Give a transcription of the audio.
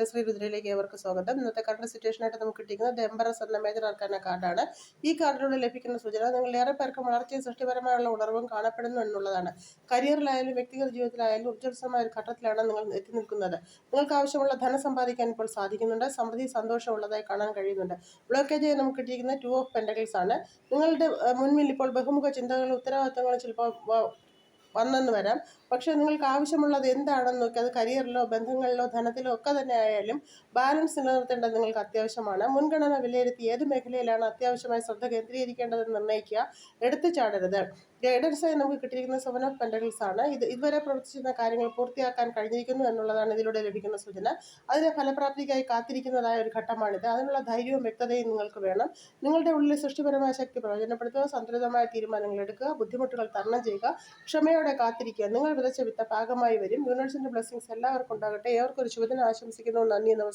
ശ്രീരുദ്രയിലേക്ക് ഏവർക്ക് സ്വാഗതം. ഇന്നത്തെ current situation ആയിട്ട് നമുക്ക് കിട്ടിയിരിക്കുന്നത് എംബറസ് എന്ന മേജർ ആർക്കാന കാർഡാണ്. ഈ കാർഡിലൂടെ ലഭിക്കുന്ന സൂചന നിങ്ങൾ ഏറെ പേർക്ക് വളർച്ചയും സൃഷ്ടിപരമായുള്ള ഉണർവും കാണപ്പെടുന്നു എന്നുള്ളതാണ്. കരിയറിലായാലും വ്യക്തിഗത ജീവിതത്തിലായാലും ഊർജ്ജസ്വലമായ ഒരു ഘട്ടത്തിലാണ് നിങ്ങൾ എത്തി നിൽക്കുന്നത്. നിങ്ങൾക്ക് ആവശ്യമുള്ള ധനം സമ്പാദിക്കാൻ ഇപ്പോൾ സാധിക്കുന്നുണ്ട്. സമൃദ്ധി സന്തോഷമുള്ളതായി കാണാൻ കഴിയുന്നുണ്ട്. ബ്ലോക്കേജ് നമുക്ക് കിട്ടിയിരിക്കുന്നത് 2 ഓഫ് പെൻറ്റക്കിൾസ് ആണ്. നിങ്ങളുടെ മുൻപിൽ ഇപ്പോൾ ബഹുമുഖ ചിന്തകളും ഉത്തരവാദിത്തങ്ങളും ചിലപ്പോൾ വന്നെന്ന് വരാം. പക്ഷേ നിങ്ങൾക്ക് ആവശ്യമുള്ളത് എന്താണെന്ന് നോക്കി അത് കരിയറിലോ ബന്ധങ്ങളിലോ ധനത്തിലോ ഒക്കെ തന്നെ ആയാലും ബാലൻസ് നിലനിർത്തേണ്ടത് നിങ്ങൾക്ക് അത്യാവശ്യമാണ്. മുൻഗണന വിലയിരുത്തി ഏത് മേഖലയിലാണ് അത്യാവശ്യമായി ശ്രദ്ധ കേന്ദ്രീകരിക്കേണ്ടതെന്ന് നിർണ്ണയിക്കുക. എടുത്തു ചാടരുത്. ഗൈഡൻസായി നമുക്ക് കിട്ടിയിരിക്കുന്ന 7 ഓഫ് പെൻറ്റക്കിൾസ് ആണ്. ഇതുവരെ പ്രവർത്തിച്ചിരുന്ന കാര്യങ്ങൾ പൂർത്തിയാക്കാൻ കഴിഞ്ഞിരിക്കുന്നു എന്നുള്ളതാണ് ഇതിലൂടെ ലഭിക്കുന്ന സൂചന. അതിന്റെ ഫലപ്രാപ്തിക്കായി കാത്തിരിക്കുന്നതായ ഒരു ഘട്ടമാണിത്. അതിനുള്ള ധൈര്യവും വ്യക്തതയും നിങ്ങൾക്ക് വേണം. നിങ്ങളുടെ ഉള്ളിൽ സൃഷ്ടിപരമായ ശക്തി പ്രയോജനപ്പെടുത്തുക. സന്തുലിതമായ തീരുമാനങ്ങൾ എടുക്കുക. ബുദ്ധിമുട്ടുകൾ തരണം ചെയ്യുക. ക്ഷമയോടെ കാത്തിരിക്കുക. നിങ്ങൾ വിതച്ച വിത്ത് പാകമായി വരും. യൂണിവേഴ്സിന്റെ ബ്ലെസ്സിങ്സ് എല്ലാവർക്കും ഉണ്ടാകട്ടെ. ഏവർക്കും ഒരു ശുഭദിനം ആശംസിക്കുന്നു. നന്ദി, നമസ്കാരം.